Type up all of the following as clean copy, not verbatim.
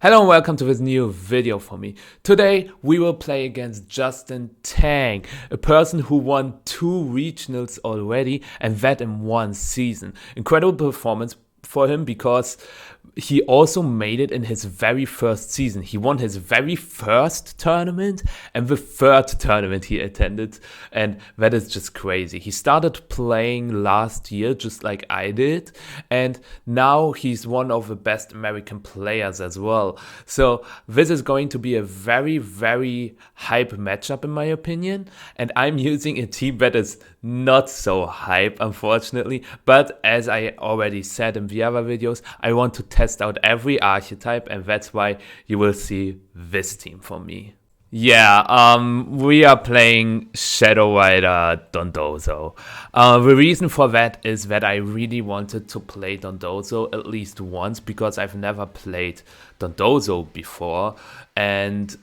Hello and welcome to this new video for me. Today we will play against Justin Tang, a person who won 2 regionals already and that in 1 season. Incredible performance for him because he also made it in his very first season. He won his very first tournament and the 3rd tournament he attended, and that is just crazy. He started playing last year just like I did, and now he's one of the best American players as well. So this is going to be a very, very hype matchup in my opinion, and I'm using a team that is not so hype, unfortunately, but as I already said in the other videos, I want to test out every archetype, and that's why you will see this team for me. Yeah, we are playing Shadow Rider Dondozo. The reason for that is that I really wanted to play Dondozo at least once because I've never played Dondozo before, and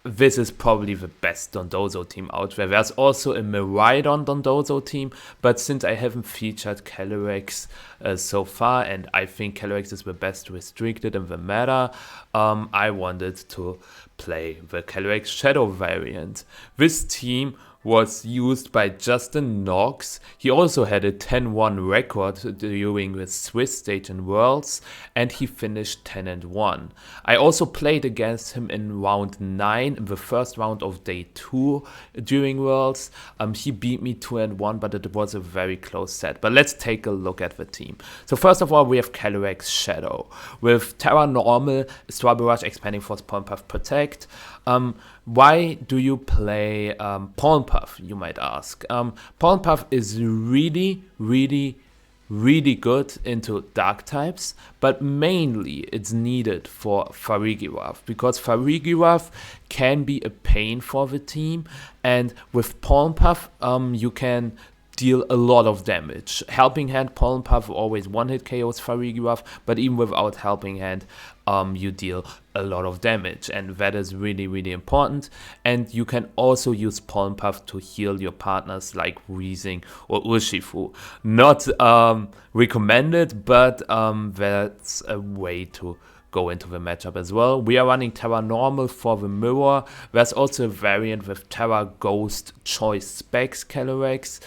this is probably the best Dondozo team out there. There's also a Miraidon Dondozo team, but since I haven't featured Calyrex so far, and I think Calyrex is the best restricted in the meta, I wanted to play the Calyrex Shadow variant. This team was used by Justin Knox. He also had a 10-1 record during the Swiss stage in Worlds, and he finished 10-1. I also played against him in round 9, in the first round of day 2 during Worlds. He beat me 2-1, but it was a very close set. But let's take a look at the team. So first of all, we have Calyrex Shadow with Terra Normal, Star Barrage, Expanding Force, Pollen Puff, Protect. Why do you play Pollen Puff, you might ask? Pollen Puff is really good into dark types, but mainly it's needed for Farigiraf because Farigiraf can be a pain for the team, and with Pollen Puff you can deal a lot of damage. Helping Hand Pollen Puff always one-hit KOs Farigiraf, but even without Helping Hand you deal a lot of damage, and that is really important. And you can also use Pollen Puff to heal your partners like Weezing or Urshifu. Not recommended, but that's a way to go into the matchup as well. We are running Terra Normal for the mirror. There's also a variant with Terra Ghost Choice Specs Calyrex.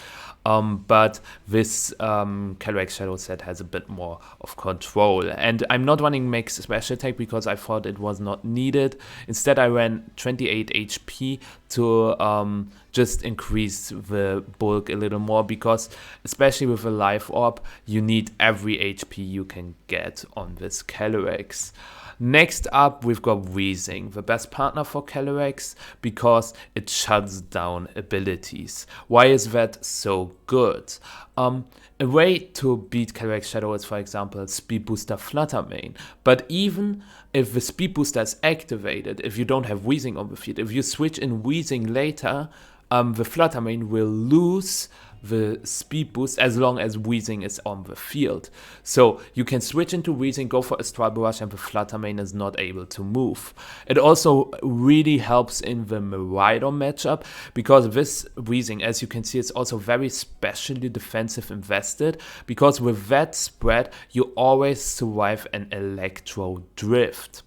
But this Calyrex Shadow set has a bit more of control. And I'm not running Max Special Attack because I thought it was not needed. Instead, I ran 28 HP to just increase the bulk a little more because, especially with a Life Orb, you need every HP you can get on this Calyrex. Next up, we've got Weezing, the best partner for Calyrex because it shuts down abilities. Why is that so good? A way to beat Calyrex Shadow is, for example, Speed Booster Flutter Mane. But even if the Speed Booster is activated, if you don't have Weezing on the field, if you switch in Weezing later, the Flutter Mane will lose the speed boost as long as Weezing is on the field. So you can switch into Weezing, go for Astral Barrage, and the Flutter Mane is not able to move. It also really helps in the Miraidon matchup because this Weezing, as you can see, is also very specially defensive invested because with that spread you always survive an Electro Drift.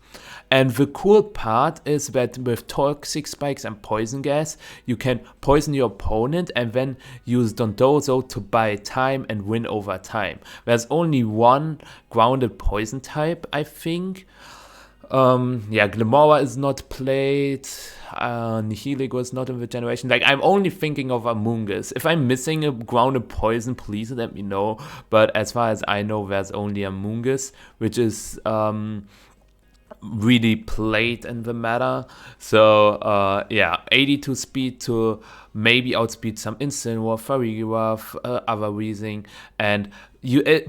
And the cool part is that with Toxic Spikes and Poison Gas, you can poison your opponent and then use Dondozo to buy time and win over time. There's only one grounded poison type, I think. Yeah, Glimora is not played, Nihilego is not in the generation. Like, I'm only thinking of Amoonguss. If I'm missing a grounded poison, please let me know. But as far as I know, there's only Amoonguss, which is really played in the meta. So yeah, 82 speed to maybe outspeed some Incineroar, Farigiraf, other Weezing, and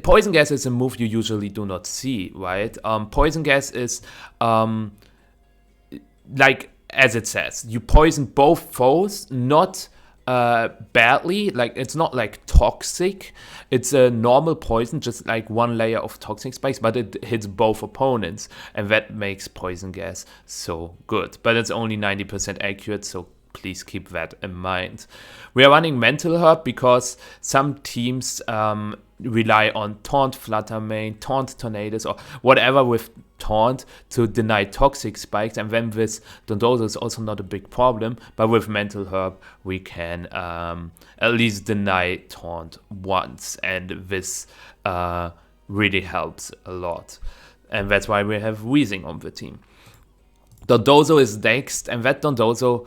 Poison Gas is a move you usually do not see, right? Poison Gas is like, as it says, you poison both foes, not badly, like it's not like toxic, it's a normal poison, just like one layer of toxic spikes, but it hits both opponents, and that makes Poison Gas so good. But it's only 90% accurate, so please keep that in mind. We are running Mental Herb because some teams rely on Taunt Fluttermane, Taunt Tornadus, or whatever with Taunt to deny toxic spikes. And then with Dondozo is also not a big problem, but with Mental Herb we can at least deny Taunt once, and this really helps a lot. And that's why we have Weezing on the team. Dondozo is next, and that Dondozo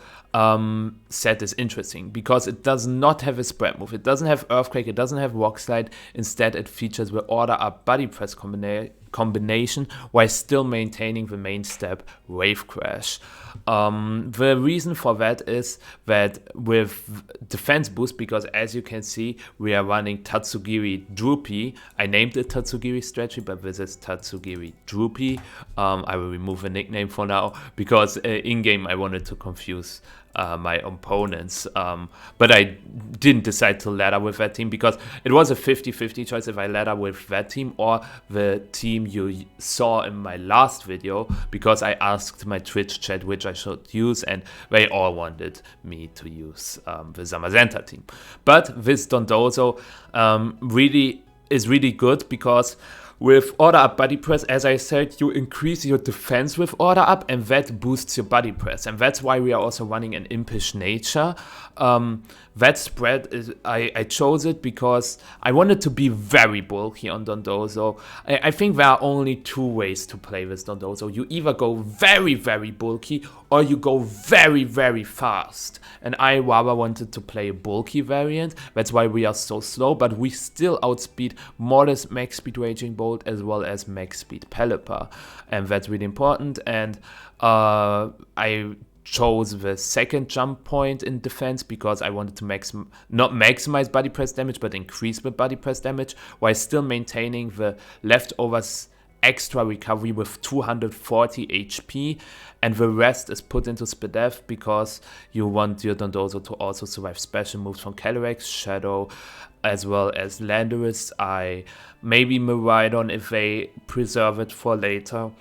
set is interesting because it does not have a spread move. It doesn't have Earthquake, it doesn't have Rock Slide. Instead, it features the Order Up Body Press combination while still maintaining the main step Wave Crash. The reason for that is that with defense boost, because as you can see, we are running Tatsugiri Droopy. I named it Tatsugiri Stretchy, but this is Tatsugiri Droopy. I will remove the nickname for now because in-game I wanted to confuse my opponents, but I didn't decide to ladder with that team because it was a 50-50 choice if I ladder with that team or the team you saw in my last video, because I asked my Twitch chat which I should use and they all wanted me to use the Zamazenta team. But this Dondozo is really good because with Order Up Body Press, as I said, you increase your defense with Order Up and that boosts your Body Press. And that's why we are also running an Impish Nature. That spread, I chose it because I wanted to be very bulky on Dondozo. I think there are only two ways to play with Dondozo. You either go very, very bulky or you go very, very fast. And I rather wanted to play a bulky variant. That's why we are so slow, but we still outspeed Modest Max Speed Raging Bolt as well as Max Speed Pelipper. And that's really important. And I chose the second jump point in defense because I wanted to not maximize body press damage but increase the body press damage while still maintaining the leftovers extra recovery with 240 HP, and the rest is put into Spadef because you want your Dondozo to also survive special moves from Calyrex, Shadow, as well as Landorus. Maybe Miraidon if they preserve it for later.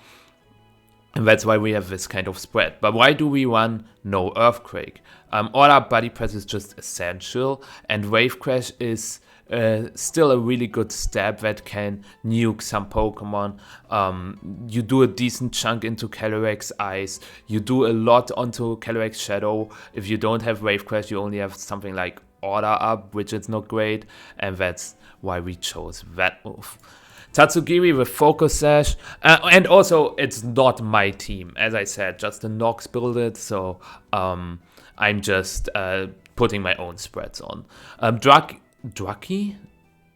And that's why we have this kind of spread. But why do we run no Earthquake? All our Body Press is just essential, and Wave Crash is still a really good step that can nuke some Pokemon. You do a decent chunk into Calyrex Ice. You do a lot onto Calyrex Shadow. If you don't have Wave Crash, you only have something like Order Up, which is not great. And that's why we chose that move. Tatsugiri with Focus Sash, and also it's not my team. As I said, Justin Knox built it, so I'm just putting my own spreads on. Draki?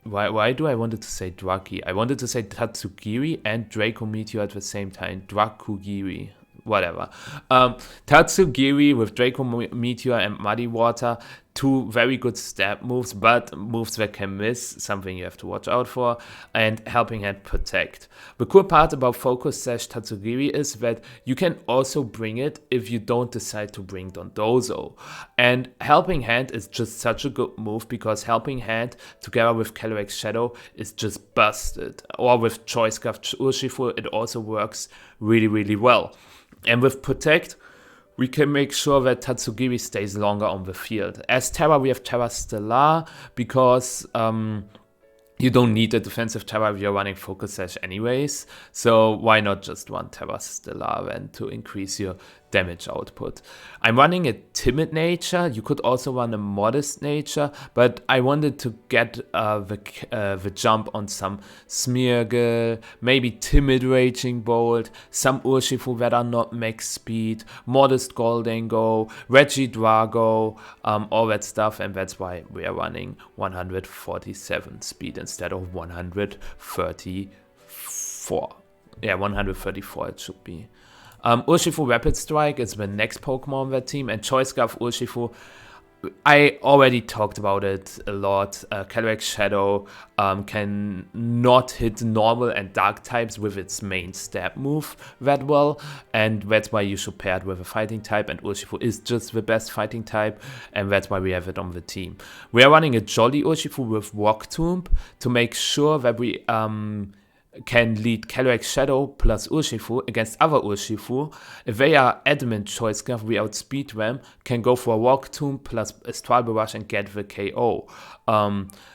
Why do I wanted to say Draki? I wanted to say Tatsugiri and Draco Meteor at the same time. Drakugiri. Whatever. Tatsugiri with Draco Meteor and Muddy Water, two very good stab moves, but moves that can miss, something you have to watch out for, and Helping Hand Protect. The cool part about Focus Sash Tatsugiri is that you can also bring it if you don't decide to bring Dondozo. And Helping Hand is just such a good move because Helping Hand together with Calyrex Shadow is just busted. Or with Choice Scarf Urshifu, it also works really, really well. And with Protect, we can make sure that Tatsugiri stays longer on the field. As Terra, we have Terra Stellar because you don't need a defensive Terra if you're running Focus Sash anyways. So why not just run Terra Stellar then to increase your damage output? I'm running a Timid Nature. You could also run a Modest Nature, but I wanted to get the jump on some Smeargle, maybe Timid Raging Bolt, some Urshifu that are not max speed, Modest Goldengo, Regidrago, all that stuff, and that's why we are running 147 speed instead of 134. Yeah, 134 it should be. Urshifu Rapid Strike is the next Pokemon on that team, and Choice Scarf Urshifu, I already talked about it a lot. Calyrex Shadow can not hit normal and dark types with its main stab move that well, and that's why you should pair it with a fighting type, and Urshifu is just the best fighting type, and that's why we have it on the team. We are running a Jolly Urshifu with Rock Tomb to make sure that we can lead Calyrex Shadow plus Urshifu against other Urshifu. If they are adamant choice scarf, we outspeed them, can go for Rock Tomb plus Astral Barrage and get the KO.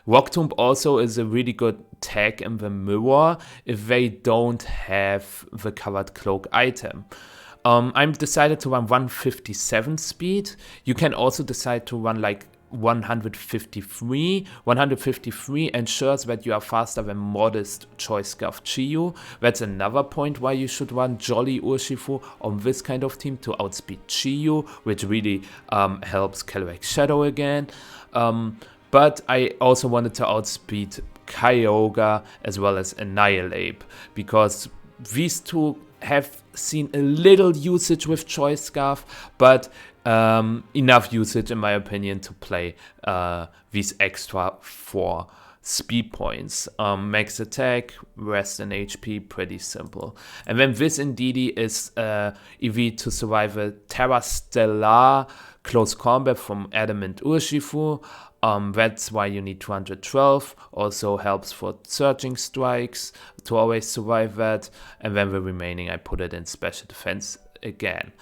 Rock Tomb also is a really good tag in the mirror if they don't have the Covered Cloak item. I'm decided to run 157 speed. You can also decide to run like 153. 153 ensures that you are faster than modest choice scarf Chiyu. That's another point why you should run Jolly Urshifu on this kind of team to outspeed Chiyu, which really helps Calyrex Shadow again. But I also wanted to outspeed Kyogre as well as Annihilate, because these two have seen a little usage with Choice Scarf, but enough usage in my opinion to play these extra 4 speed points. Max attack, rest and HP, pretty simple. And then this Indeedee is EV to survive a Terra Stellar close combat from Adamant Urshifu. That's why you need 212. Also helps for Surging Strikes to always survive that. And then the remaining I put it in special defense again.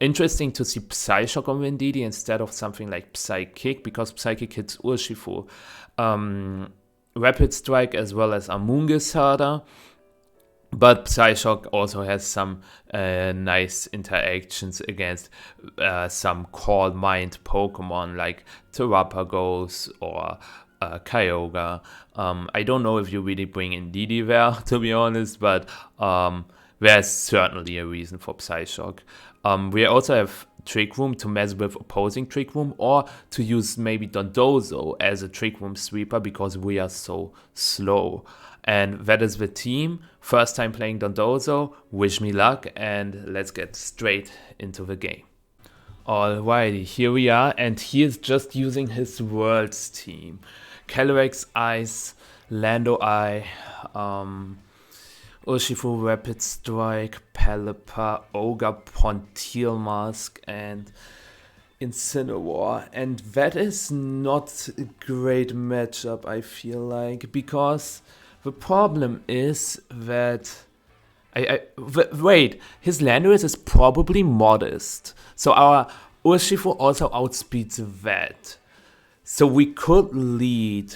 Interesting to see Psyshock on Indeedee instead of something like Psychic, because Psychic hits Urshifu. Rapid Strike as well as Amoonguss harder. But Psyshock also has some nice interactions against some Call Mind Pokemon like Terrapagos or Kyogre. I don't know if you really bring Indeedee there, to be honest, but there's certainly a reason for Psyshock. We also have Trick Room to mess with opposing Trick Room, or to use maybe Dondozo as a Trick Room sweeper because we are so slow. And that is the team. First time playing Dondozo, wish me luck, and let's get straight into the game. Alrighty, here we are, and he is just using his Worlds team. Calyrex Ice, Lando Eye, Urshifu Rapid Strike, Pelipper, Ogerpon, Teal Mask, and Incineroar. And that is not a great matchup, I feel like, because the problem is that wait, his Landorus is probably modest, so our Urshifu also outspeeds that. So we could lead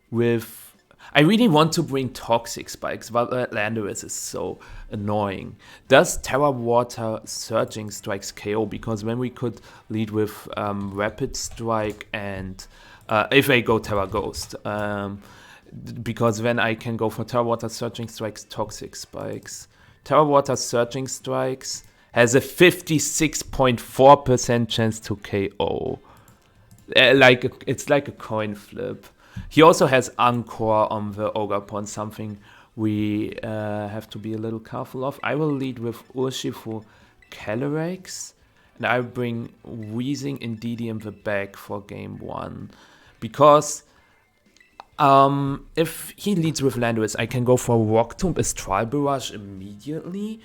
with. I really want to bring Toxic Spikes, but Landorus is so annoying. Does Terra Water Surging Strikes KO? Because then we could lead with Rapid Strike and if I go Terra Ghost. Because then I can go for Terra Water Surging Strikes, Toxic Spikes. Terra Water Surging Strikes has a 56.4% chance to KO. It's like a coin flip. He also has Anchor on the Ogerpon, something we have to be a little careful of. I will lead with Urshifu Calyrex, and I bring Weezing Indeedee in the back for game 1. Because if he leads with Landorus, I can go for Rock Tomb, Astral Barrage immediately.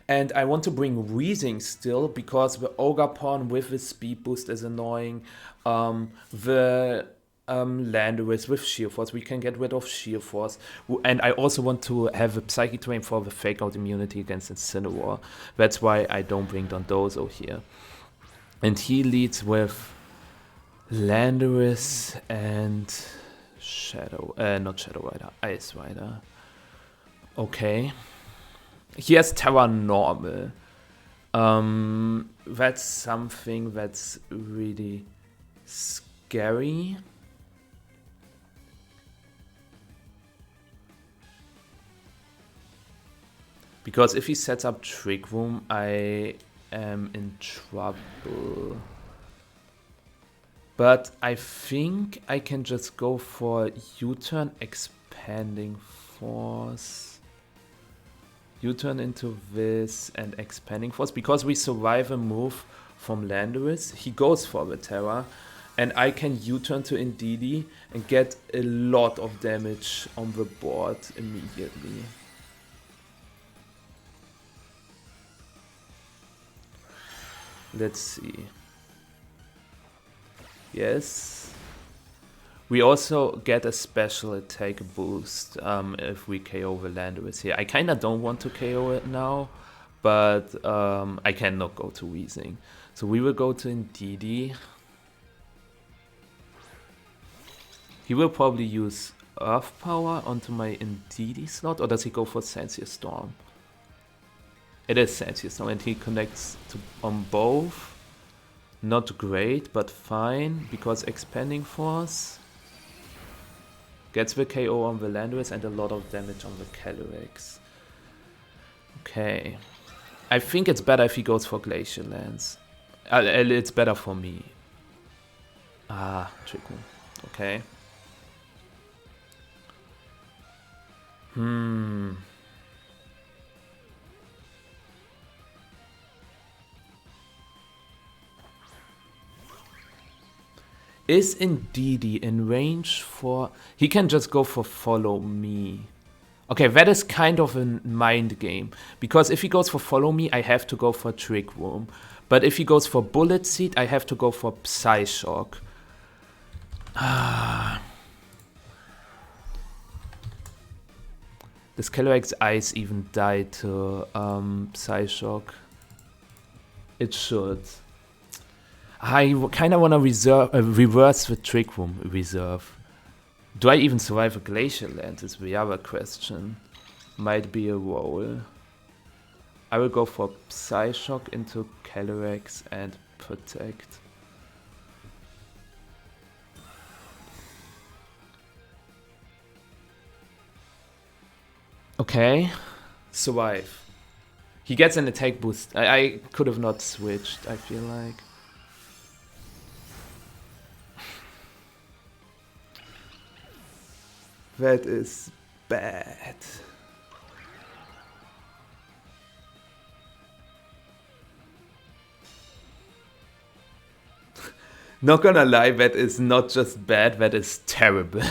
And I want to bring Weezing still, because the Ogerpon with the speed boost is annoying. The Landorus with Sheer Force, we can get rid of Sheer Force. And I also want to have a Psychic Terrain for the Fake Out immunity against Incineroar. That's why I don't bring Dondozo here. And he leads with Landorus and not Shadow Rider, Ice Rider. Okay. He has Terra Normal. That's something that's really scary. Because if he sets up Trick Room, I am in trouble. But I think I can just go for U-turn, Expanding Force. U-turn into this and Expanding Force. Because we survive a move from Landorus, he goes for the Terra. And I can U-turn to Indeedee and get a lot of damage on the board immediately. Let's see. Yes. We also get a special attack boost if we KO the Landorus here. I kinda don't want to KO it now, but I cannot go to Weezing. So we will go to Indeedee. He will probably use Earth Power onto my Indeedee slot, or does he go for Sensier Storm? It is Sensier Storm, and he connects on both. Not great, but fine, because Expanding Force gets the KO on the Landorus and a lot of damage on the Calyrex. Okay. I think it's better if he goes for Glacial Lance. It's better for me. Ah, Trick Room. Okay. Is Indeedee in range for... He can just go for Follow Me. Okay, that is kind of a mind game. Because if he goes for Follow Me, I have to go for Trick Room. But if he goes for Bullet Seed, I have to go for Psyshock. Does Calyrex Ice even die to Psyshock? It should. I kind of want to reverse the Trick Room reserve. Do I even survive a Glacial Lance is the other question. Might be a roll. I will go for Psyshock into Calyrex and Protect. Okay, survive. He gets an attack boost. I could have not switched, I feel like. That is bad. Not gonna lie, that is not just bad, that is terrible.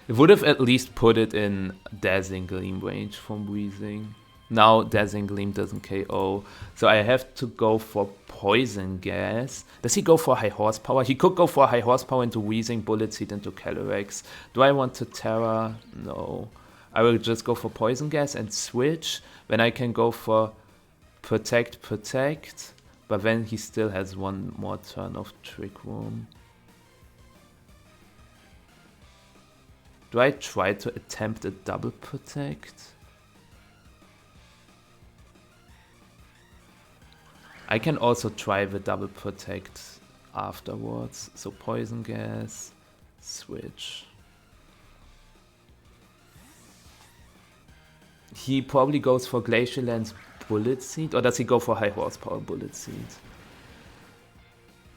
It would have at least put it in Dazzling Gleam range from Weezing. Now Dazzling Gleam doesn't KO, so I have to go for Poison Gas. Does he go for high horsepower? He could go for high horsepower into Weezing, Bullet Seed into Calyrex. Do I want to Terra? No. I will just go for Poison Gas and switch. Then I can go for Protect, but then he still has one more turn of Trick Room. Do I try to attempt a double Protect? I can also try the double Protect afterwards. So Poison Gas, switch. He probably goes for Glacial Lance Bullet Seed, or does he go for high horsepower Bullet Seed?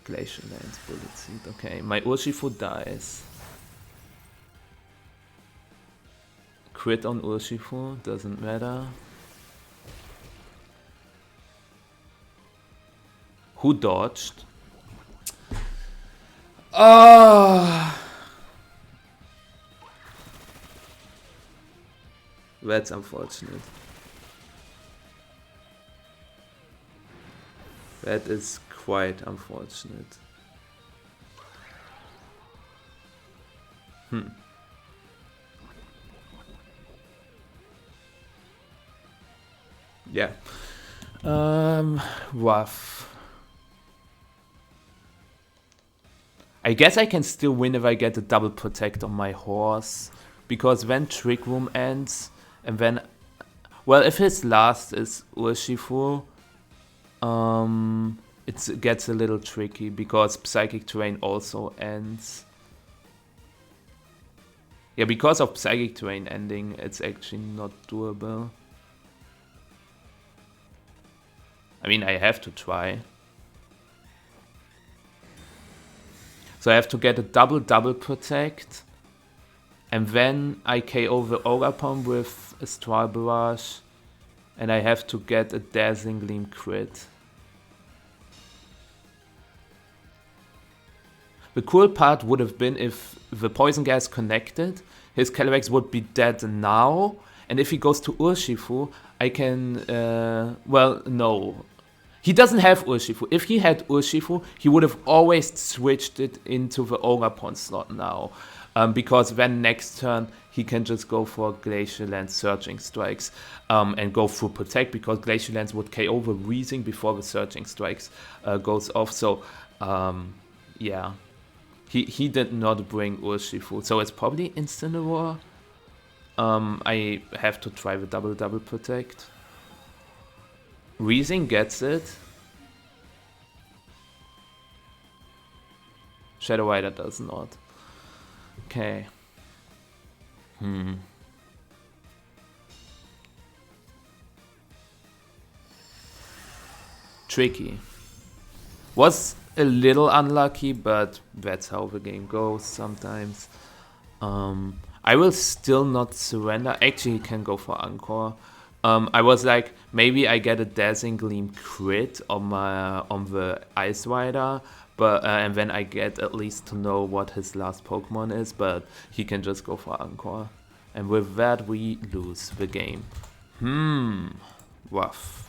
Glacial Lance Bullet Seed, okay. My Urshifu dies. Crit on Urshifu, doesn't matter. Who dodged? That's unfortunate. That is quite unfortunate. Yeah. Rough. I guess I can still win if I get a double Protect on my horse. Because when Trick Room ends, and then... Well, if his last is Urshifu, it gets a little tricky, because Psychic Terrain also ends. Yeah, because of Psychic Terrain ending, it's actually not doable. I mean, I have to try. So I have to get a double Protect. And then I KO the Ogapon with a Astral Barrage. And I have to get a Dazzling Gleam crit. The cool part would have been if the Poison Gas connected, his Calyrex would be dead now. And if he goes to Urshifu, I can, well, no. He doesn't have Urshifu. If he had Urshifu, he would have always switched it into the Ogapon slot now. Because then next turn, he can just go for Glacial Lance Surging Strikes and go through Protect, because Glacial Lance would KO the Weezing before the Surging Strikes goes off. So, yeah. He did not bring Urshifu. So it's probably Incineroar. I have to try the double protect. Weezing gets it. Shadow Rider does not. Okay. Tricky. Was a little unlucky, but that's how the game goes sometimes. I will still not surrender. Actually, he can go for Encore. I was like, maybe I get a Dazzling Gleam crit on the Ice Rider, but and then I get at least to know what his last Pokemon is. But he can just go for Encore, and with that we lose the game. Rough.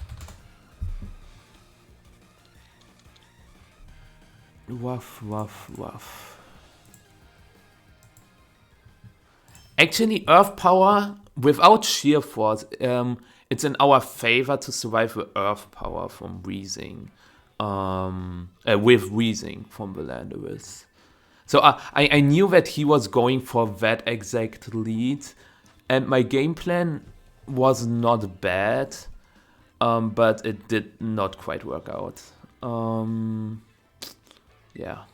Rough. Actually, Earth Power, without Sheer Force, it's in our favor to survive the Earth Power from Weezing. With Weezing from the Landorus. So I knew that he was going for that exact lead, and my game plan was not bad, but it did not quite work out. Yeah.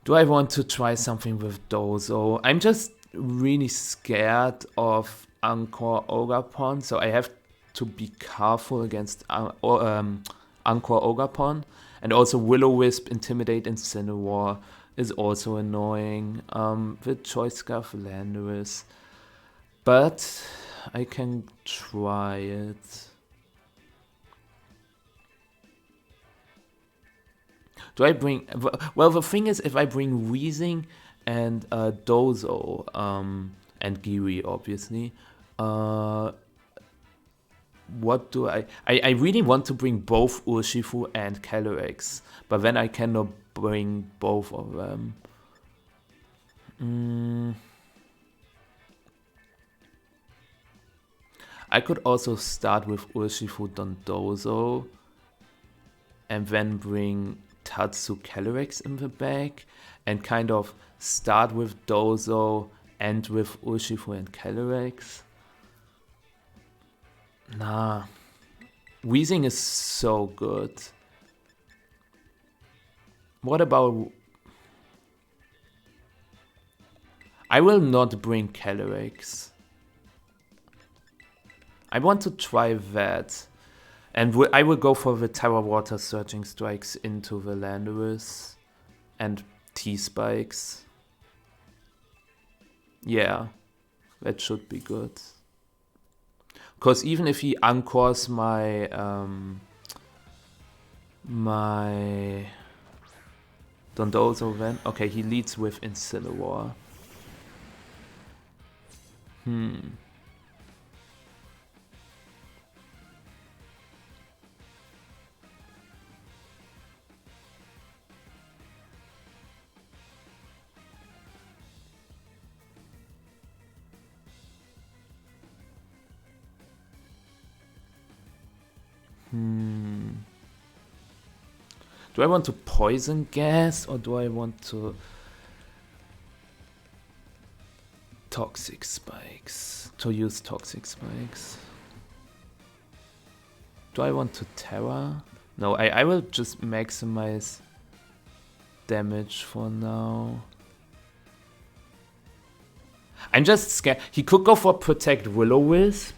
Do I want to try something with Dozo? I'm just really scared of Encore Ogapon, so I have to be careful against Encore Ogapon. And also Will-O-Wisp, Intimidate, Incineroar is also annoying. The Choice Scarf, Landorus. But I can try it. Do I bring... Well, the thing is, if I bring Weezing and Dozo, and Giri, obviously, what do I really want to bring both Urshifu and Calyrex, but then I cannot bring both of them. I could also start with Urshifu Dondozo and then bring Tatsu Calyrex in the back and kind of start with Dozo and with Urshifu and Calyrex. Nah. Weezing is so good. What about... I will not bring Calyrex. I want to try that. And I will go for the Terra Water Surging Strikes into the Landorus. And T-Spikes. Yeah. That should be good. Because even if he anchors my my Dondozo then... Okay, he leads with Incineroar. Do I want to Poison Gas or do I want to Toxic Spikes? To use Toxic Spikes. Do I want to Terra? No, I will just maximize damage for now. I'm just scared. He could go for Protect Will-O-Wisp,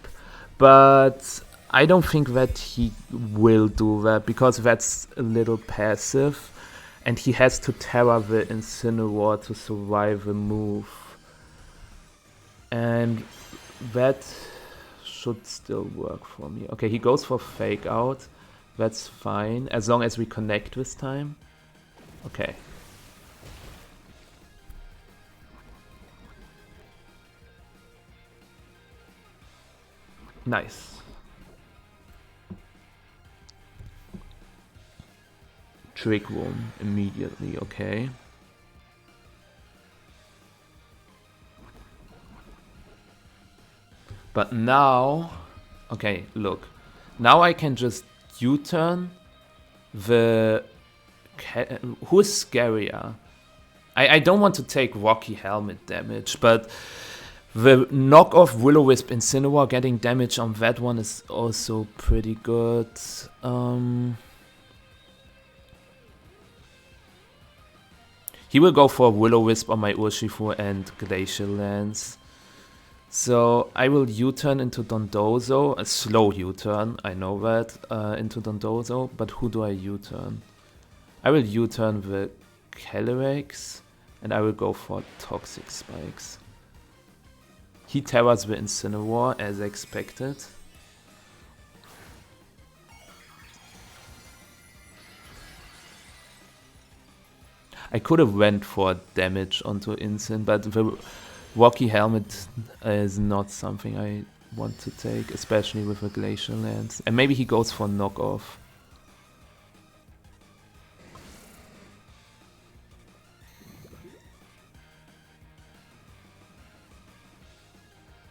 but I don't think that he will do that because that's a little passive and he has to Terra the Incineroar to survive the move. And that should still work for me. Okay, he goes for Fake Out. That's fine, as long as we connect this time. Okay. Nice. Trick room immediately, okay. But now, okay, look. Now I can just U-turn the... Who is scarier? I don't want to take Rocky Helmet damage, but the knockoff Will-O-Wisp Incineroar getting damage on that one is also pretty good. He will go for Will-O-Wisp on my Urshifu and Glacial Lance. So I will U-turn into Dondozo, a slow U-turn, I know that, into Dondozo, but who do I U-turn? I will U-turn the Calyrex, and I will go for Toxic Spikes. He terrors the Incineroar as expected. I could have went for damage onto Incin, but the Rocky Helmet is not something I want to take, especially with a Glacial Lance. And maybe he goes for knockoff.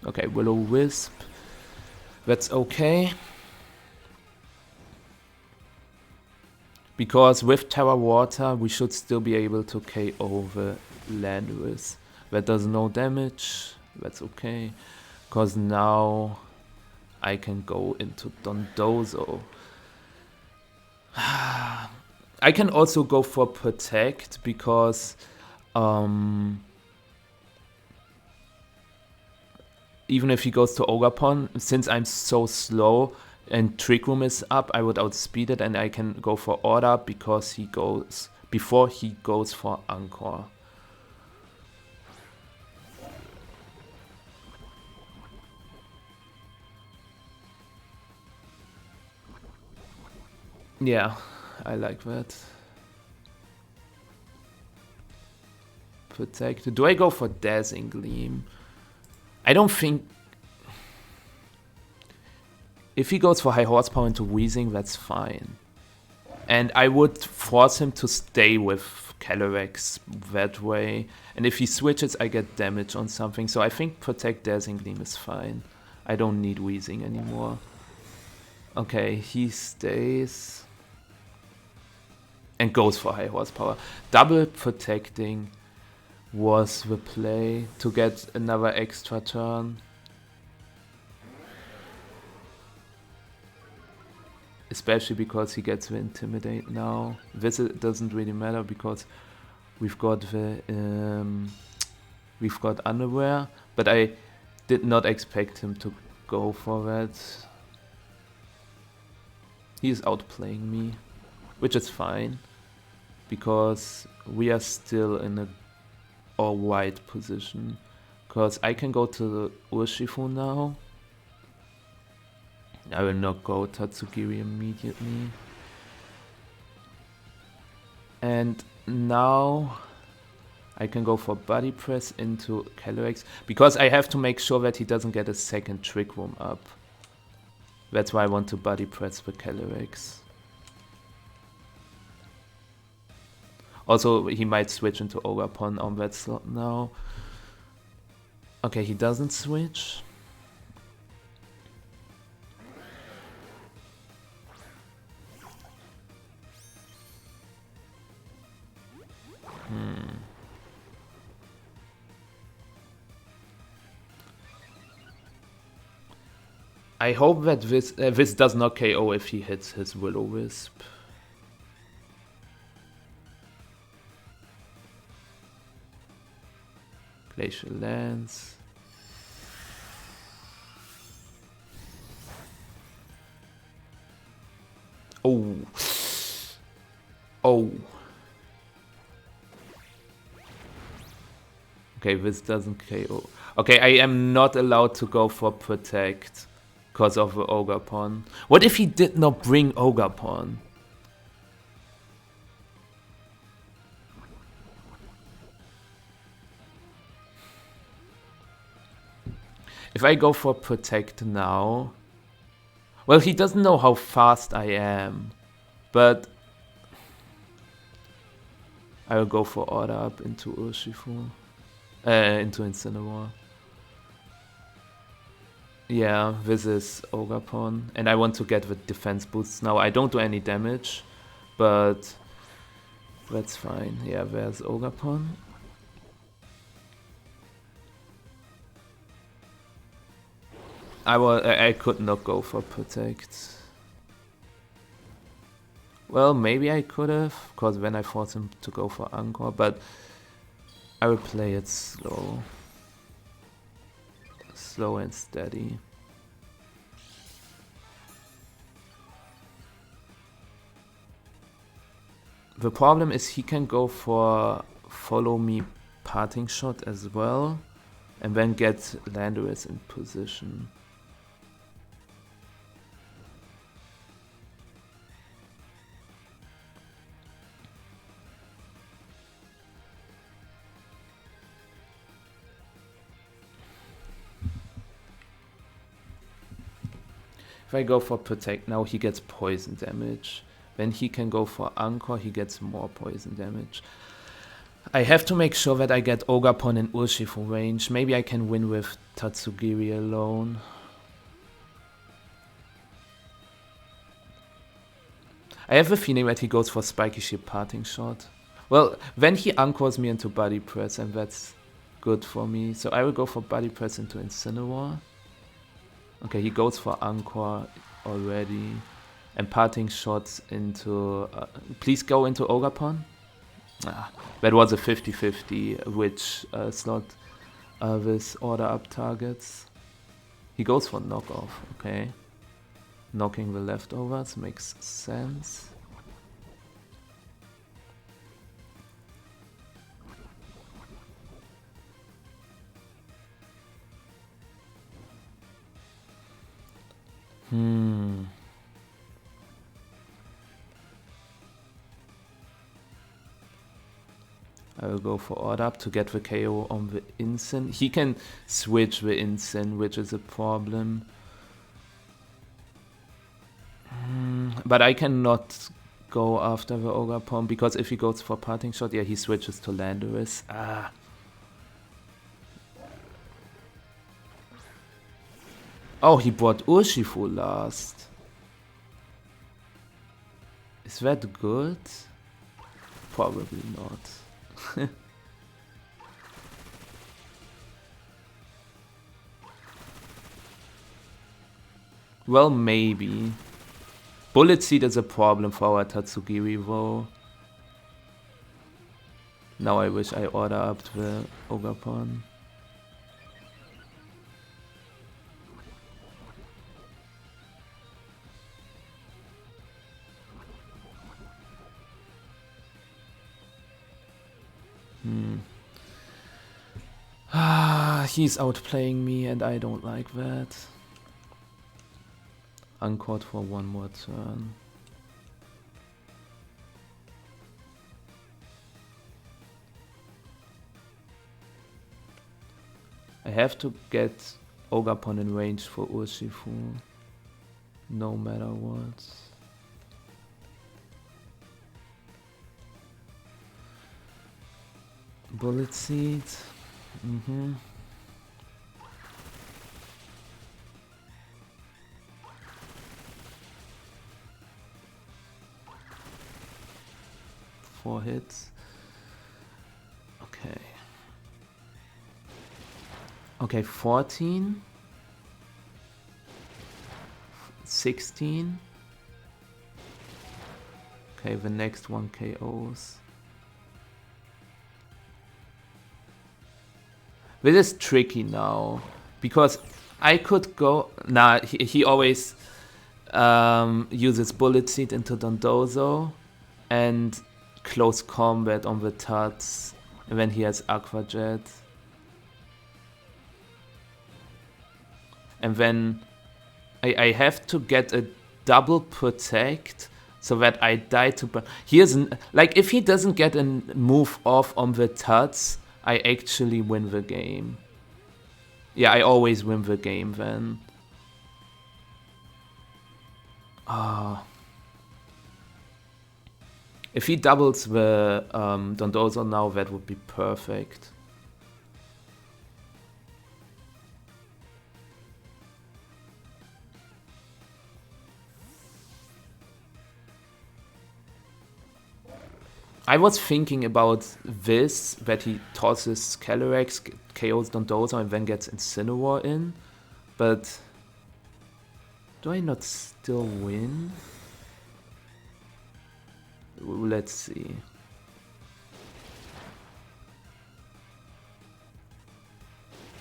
Okay, Will-O-Wisp. That's okay. Because with Terra Water, we should still be able to KO the Landorus. That does no damage. That's okay. Because now I can go into Dondozo. I can also go for Protect because even if he goes to Ogapon, since I'm so slow and Trick Room is up, I would outspeed it and I can go for Order because he goes before he goes for Anchor. Yeah, I like that. Protect. Do I go for Dazzling Gleam? I don't think... If he goes for high horsepower into Weezing, that's fine. And I would force him to stay with Calyrex that way. And if he switches, I get damage on something. So I think Protect Dazzling Gleam is fine. I don't need Weezing anymore. Okay, he stays. And goes for high horsepower. Double Protecting was the play to get another extra turn. Especially because he gets the Intimidate now. This doesn't really matter because we've got the Unaware, but I did not expect him to go for that. He's outplaying me, which is fine because we are still in a all-white position. Because I can go to the Urshifu now. I will not go Tatsugiri immediately. And now I can go for Body Press into Calyrex. Because I have to make sure that he doesn't get a second Trick Room up. That's why I want to Body Press the Calyrex. Also, he might switch into Ogapon on that slot now. Okay, he doesn't switch. I hope that this does not KO if he hits his Will-O-Wisp. Glacial Lance. Oh. Oh. Okay, this doesn't KO. Okay, I am not allowed to go for Protect because of the Ogapon. What if he did not bring Ogapon? If I go for Protect now, Well, he doesn't know how fast I am, but I will go for order up into Urshifu. Into Incineroar. Yeah, this is Ogapon. And I want to get the defense boosts now. I don't do any damage, but that's fine. Yeah, there's Ogapon. I could not go for Protect. Well, maybe I could have, because then I forced him to go for Anchor, but I will play it slow. Slow and steady. The problem is he can go for follow me parting shot as well, and then get Landorus in position. If I go for Protect now, he gets poison damage. When he can go for Anchor, he gets more poison damage. I have to make sure that I get Ogapon and Urshifu range. Maybe I can win with Tatsugiri alone. I have a feeling that he goes for Spiky Shield parting shot. Well, then he anchors me into Body Press, and that's good for me. So I will go for Body Press into Incineroar. Okay, he goes for Anchor already. And parting shots into... please go into Ogapon. That was a 50-50 which slot with order up targets. He goes for knockoff, okay. Knocking the leftovers makes sense. I will go for order up to get the KO on the Incin. He can switch the Incin, which is a problem. But I cannot go after the Ogapon, because if he goes for parting shot, yeah, he switches to Landorus. Oh, he brought Urshifu last. Is that good? Probably not. Well, maybe. Bullet Seed is a problem for our Tatsugiri though. Now I wish I order up the Ogapon. He's outplaying me and I don't like that. Anchored for one more turn. I have to get Ogapon in range for Urshifu, no matter what. Bullet Seed. Four hits. Okay. Okay, 14. 16. Okay, the next one KOs. This is tricky now, because I could go... Nah, he always uses Bullet Seed into Dondozo and close combat on the Tuts, and then he has Aqua Jet. And then I have to get a double protect so that I die to... Like, if he doesn't get a move off on the Tuts, I actually win the game. Yeah, I always win the game then. If he doubles the Dondozo now, that would be perfect. I was thinking about this, that he tosses Calyrex, KOs Dondozo, and then gets Incineroar in. But do I not still win? Let's see.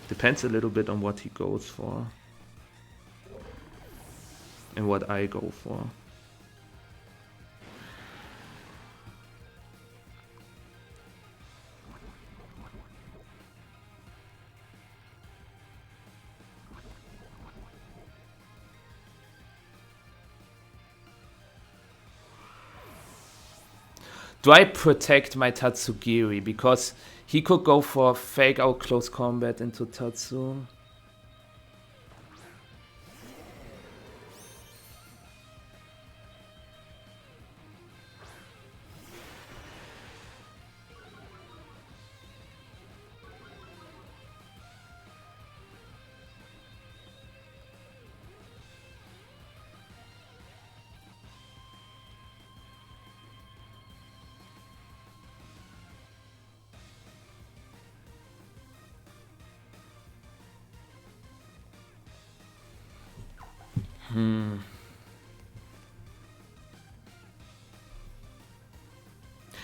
Depends a little bit on what he goes for. And what I go for. Do I protect my Tatsugiri? Because he could go for fake out close combat into Tatsu.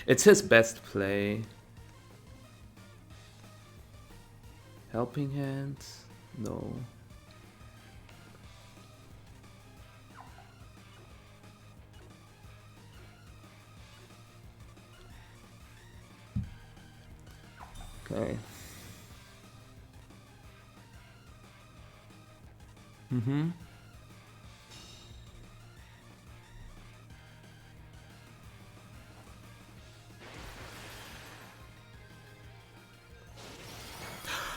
It's his best play. Helping Hand? No. Okay.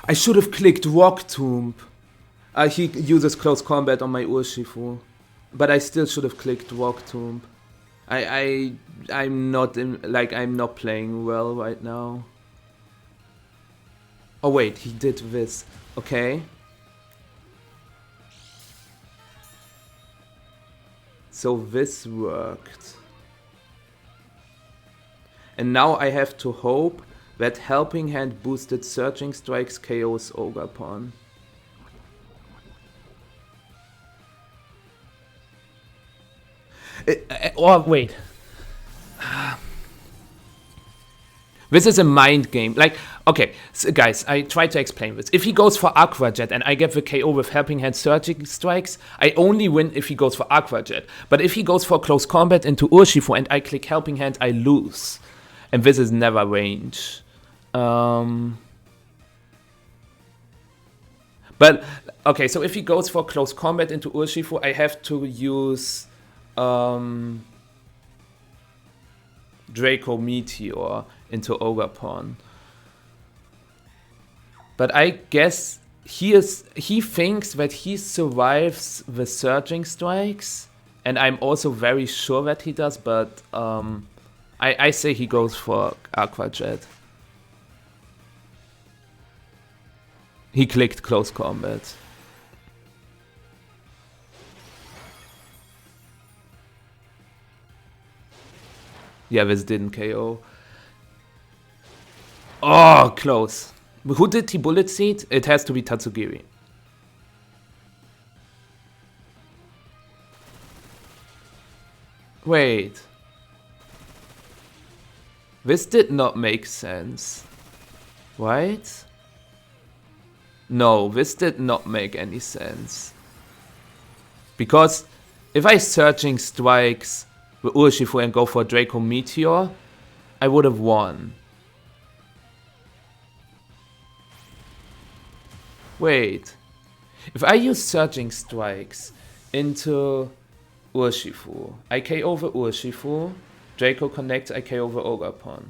I should have clicked Rock Tomb. He uses close combat on my Urshifu. But I still should have clicked Rock Tomb. I'm not I'm not playing well right now. Oh wait, he did this. Okay. So this worked. And now I have to hope that Helping Hand boosted Surging Strikes KOs Ogerpon. Or wait. This is a mind game. Like, okay, so guys, I try to explain this. If he goes for Aqua Jet and I get the KO with Helping Hand Surging Strikes, I only win if he goes for Aqua Jet. But if he goes for Close Combat into Urshifu and I click Helping Hand, I lose. And this is never range. But, okay, so if he goes for Close Combat into Urshifu, I have to use Draco Meteor into Ogerpon. But I guess he thinks that he survives the Surging Strikes, and I'm also very sure that he does, but I say he goes for Aqua Jet. He clicked Close Combat. Yeah, this didn't KO. Oh, close. Who did he Bullet Seed? It has to be Tatsugiri. Wait. This did not make sense. Right? No, this did not make any sense. Because if I Surging Strikes with Urshifu and go for Draco Meteor, I would have won. Wait. If I use Surging Strikes into Urshifu, I KO the Urshifu, Draco connects, I KO the Ogerpon.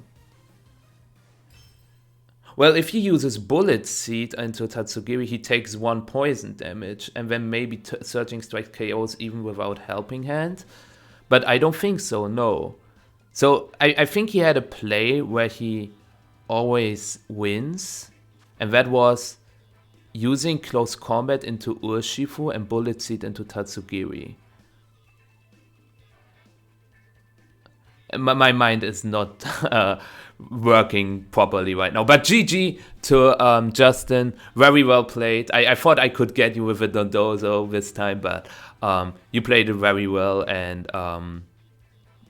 Well, if he uses Bullet Seed into Tatsugiri, he takes 1 poison damage, and then maybe Searching Strike KOs even without Helping Hand. But I don't think so, no. So I think he had a play where he always wins, and that was using Close Combat into Urshifu and Bullet Seed into Tatsugiri. My mind is not working properly right now. But GG to Justin. Very well played. I thought I could get you with a Dondozo this time, but you played it very well and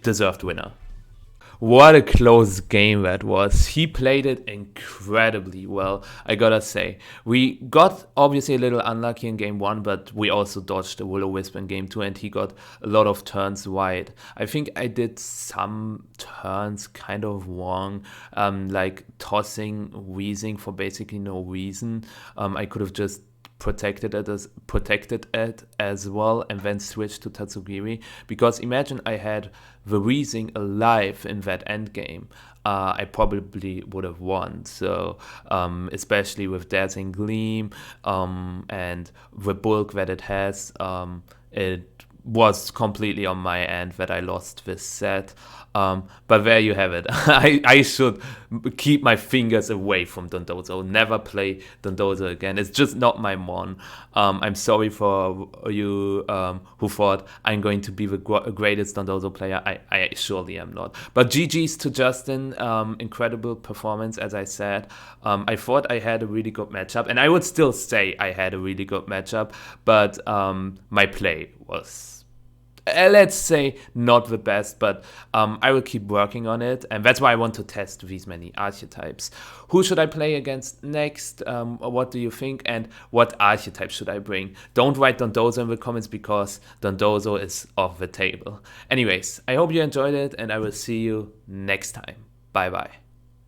deserved winner. What a close game that was. He played it incredibly well, I gotta say. We got obviously a little unlucky in game 1, but we also dodged a Will-O-Wisp in game 2, and he got a lot of turns wide. I think I did some turns kind of wrong, like tossing Wheezing for basically no reason. I could have just protected it as well and then switched to Tatsugiri, because imagine I had the Weezing alive in that endgame. I probably would have won. So especially with Dazzling Gleam and the bulk that it has, it was completely on my end that I lost this set. But there you have it. I should keep my fingers away from Dondozo. Never play Dondozo again. It's just not my mon. I'm sorry for you who thought I'm going to be the greatest Dondozo player. I surely am not. But GG's to Justin. Incredible performance, as I said. I thought I had a really good matchup, and I would still say I had a really good matchup, but my play was, let's say, not the best, but I will keep working on it, and that's why I want to test these many archetypes. Who should I play against next? What do you think, and what archetype should I bring? Don't write Dondozo in the comments, because Dondozo is off the table. Anyways, I hope you enjoyed it, and I will see you next time. Bye bye.